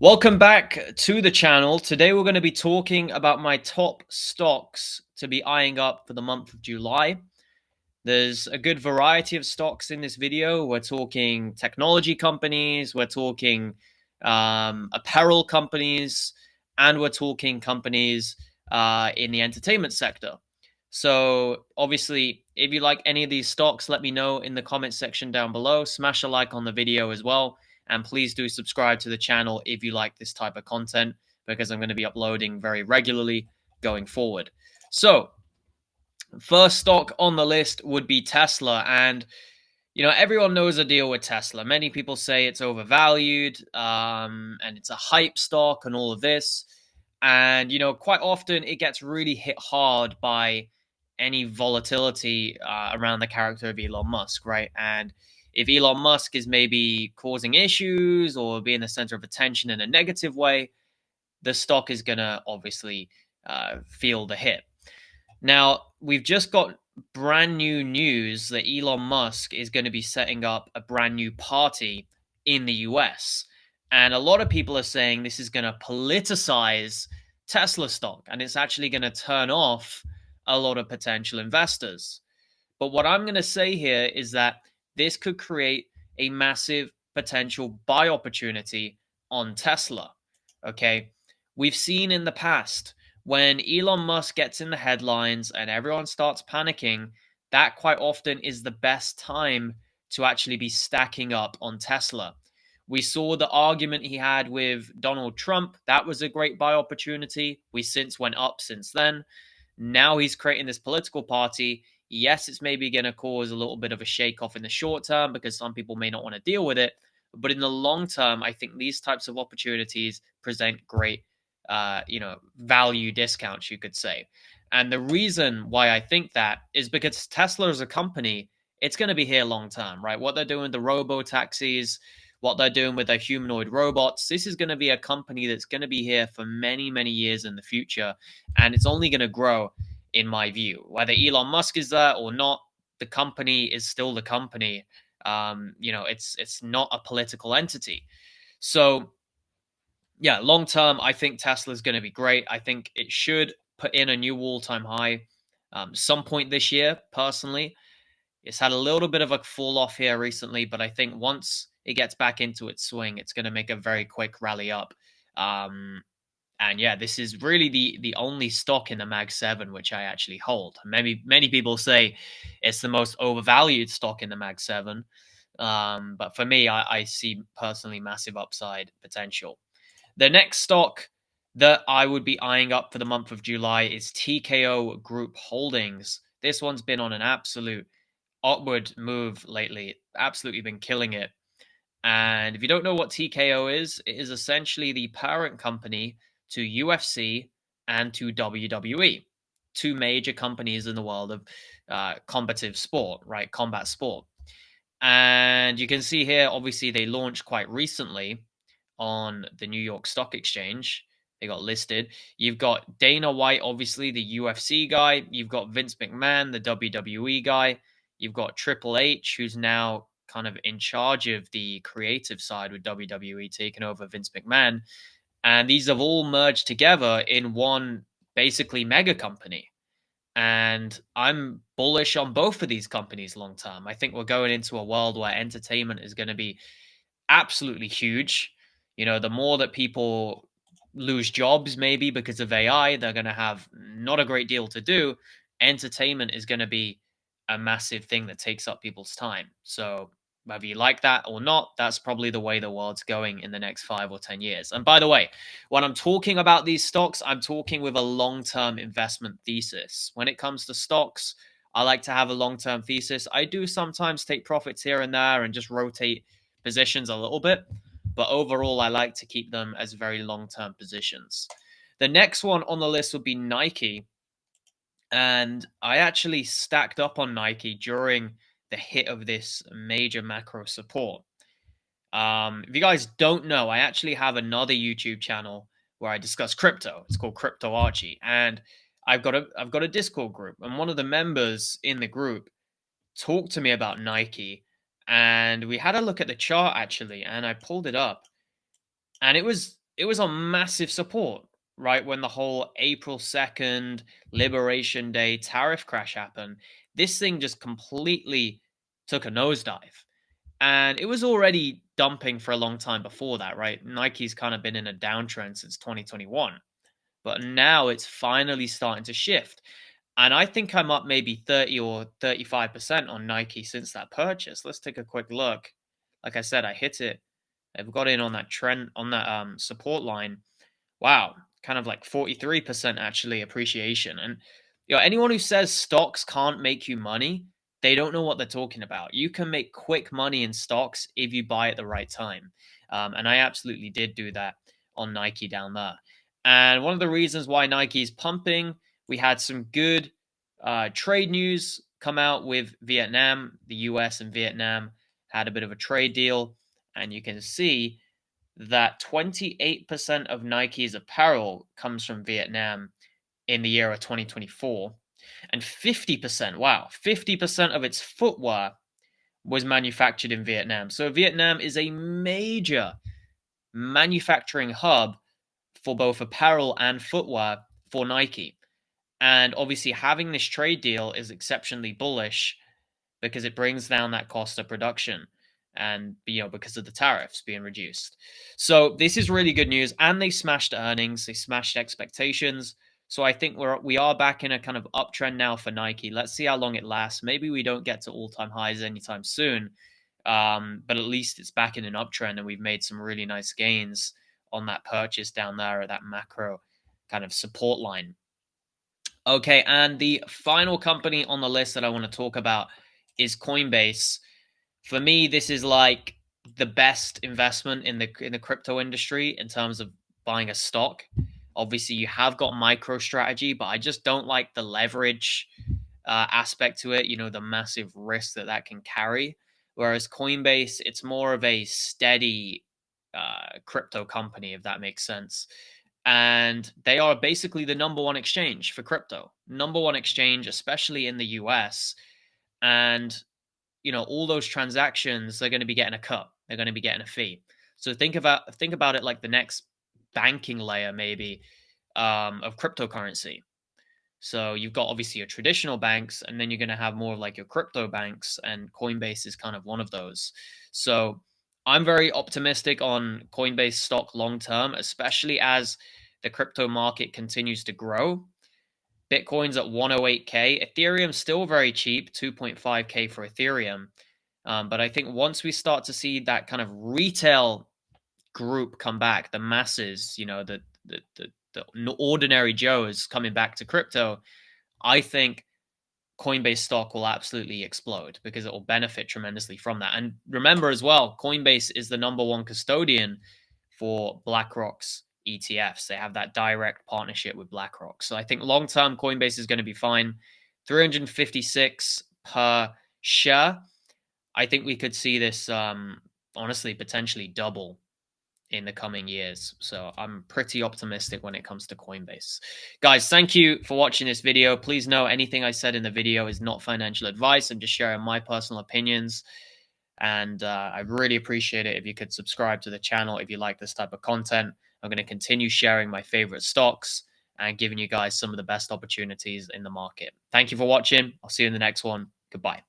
Welcome back to the channel. Today we're going to be talking about my top stocks to be eyeing up for the month of July. There's a good variety of stocks in this video. We're talking technology companies, we're talking apparel companies, and we're talking companies in the entertainment sector. So obviously, if you like any of these stocks, let me know in the comment section down below. Smash a like on the video as well. And please do subscribe to the channel if you like this type of content, because I'm going to be uploading very regularly going forward. So first stock on the list would be Tesla. And, everyone knows the deal with Tesla. Many people say it's overvalued and it's a hype stock and all of this. And, quite often it gets really hit hard by any volatility around the character of Elon Musk, right? And if Elon Musk is maybe causing issues or being the center of attention in a negative way, the stock is going to obviously feel the hit. Now, we've just got brand new news that Elon Musk is going to be setting up a brand new party in the US. And a lot of people are saying this is going to politicize Tesla stock and it's actually going to turn off a lot of potential investors. But what I'm going to say here is that this could create a massive potential buy opportunity on Tesla. Okay. We've seen in the past when Elon Musk gets in the headlines and everyone starts panicking, that quite often is the best time to actually be stacking up on Tesla. We saw the argument he had with Donald Trump. That was a great buy opportunity. We since went up since then. Now he's creating this political party. Yes, it's maybe going to cause a little bit of a shake off in the short term because some people may not want to deal with it. But in the long term, I think these types of opportunities present great value discounts, you could say. And the reason why I think that is because Tesla as a company, it's going to be here long term, right? What they're doing with the robo taxis, what they're doing with their humanoid robots, this is going to be a company that's going to be here for many, many years in the future. And it's only going to grow, in my view. Whether Elon Musk is there or not, the company is still the company. It's not a political entity. So yeah, long term, I think Tesla is going to be great. I think it should put in a new all-time high some point this year. Personally, it's had a little bit of a fall off here recently, but I think once it gets back into its swing, it's going to make a very quick rally up. And yeah, this is really the only stock in the Mag 7 which I actually hold. Many people say it's the most overvalued stock in the Mag 7. But for me, I see personally massive upside potential. The next stock that I would be eyeing up for the month of July is TKO Group Holdings. This one's been on an absolute upward move lately. Absolutely been killing it. And if you don't know what TKO is, it is essentially the parent company to UFC and to WWE, two major companies in the world of combative sport, right? Combat sport. And you can see here, obviously, they launched quite recently on the New York Stock Exchange. They got listed. You've got Dana White, obviously, the UFC guy. You've got Vince McMahon, the WWE guy. You've got Triple H, who's now kind of in charge of the creative side with WWE, taking over Vince McMahon. And these have all merged together in one basically mega company. And I'm bullish on both of these companies long term. I think we're going into a world where entertainment is going to be absolutely huge. The more that people lose jobs, maybe because of AI, they're going to have not a great deal to do. Entertainment is going to be a massive thing that takes up people's time. So whether you like that or not, that's probably the way the world's going in the next 5 or 10 years. And by the way, when I'm talking about these stocks, I'm talking with a long-term investment thesis. When it comes to stocks, I like to have a long-term thesis. I do sometimes take profits here and there and just rotate positions a little bit, but overall, I like to keep them as very long-term positions. The next one on the list would be Nike. And I actually stacked up on Nike during the hit of this major macro support. If you guys don't know, I actually have another YouTube channel where I discuss crypto. It's called Crypto Archie, and I've got a Discord group, and one of the members in the group talked to me about Nike, and we had a look at the chart actually, and I pulled it up, and it was on massive support, right? When the whole April 2nd Liberation Day tariff crash happened, this thing just completely took a nosedive. And it was already dumping for a long time before that, right? Nike's kind of been in a downtrend since 2021, but now it's finally starting to shift. And I think I'm up maybe 30 or 35% on Nike since that purchase. Let's take a quick look. Like I said, I hit it. I've got in on that trend, on that support line. Wow, kind of like 43% actually appreciation. And anyone who says stocks can't make you money, they don't know what they're talking about. You can make quick money in stocks if you buy at the right time. And I absolutely did do that on Nike down there. And one of the reasons why Nike is pumping, we had some good trade news come out with Vietnam. The US and Vietnam had a bit of a trade deal. And you can see that 28% of Nike's apparel comes from Vietnam in the year of 2024. And 50%, wow, 50% of its footwear was manufactured in Vietnam. So Vietnam is a major manufacturing hub for both apparel and footwear for Nike. And obviously, having this trade deal is exceptionally bullish because it brings down that cost of production and because of the tariffs being reduced. So this is really good news, and they smashed earnings, they smashed expectations. So I think we are back in a kind of uptrend now for Nike. Let's see how long it lasts. Maybe we don't get to all-time highs anytime soon, but at least it's back in an uptrend, and we've made some really nice gains on that purchase down there at that macro kind of support line. Okay, and the final company on the list that I want to talk about is Coinbase. For me, this is like the best investment in the crypto industry in terms of buying a stock. Obviously, you have got MicroStrategy, but I just don't like the leverage aspect to it. The massive risk that can carry. Whereas Coinbase, it's more of a steady crypto company, if that makes sense. And they are basically the number one exchange for crypto, number one exchange, especially in the US. And all those transactions, they're going to be getting a cut. They're going to be getting a fee. So think about it like the next banking layer, maybe, of cryptocurrency. So you've got obviously your traditional banks, and then you're going to have more of like your crypto banks, and Coinbase is kind of one of those. So I'm very optimistic on Coinbase stock long term, especially as the crypto market continues to grow. Bitcoin's at 108K. Ethereum's still very cheap, 2.5K for Ethereum. But I think once we start to see that kind of retail group come back, the masses, the ordinary Joes coming back to crypto, I think Coinbase stock will absolutely explode because it will benefit tremendously from that. And remember as well, Coinbase is the number one custodian for BlackRock's ETFs. They have that direct partnership with BlackRock. So I think long term, Coinbase is going to be fine. 356 per share. I think we could see this honestly potentially double in the coming years. So I'm pretty optimistic when it comes to Coinbase. Guys, thank you for watching this video. Please know anything I said in the video is not financial advice. I'm just sharing my personal opinions. And I really appreciate it if you could subscribe to the channel if you like this type of content. I'm going to continue sharing my favorite stocks and giving you guys some of the best opportunities in the market. Thank you for watching. I'll see you in the next one. Goodbye.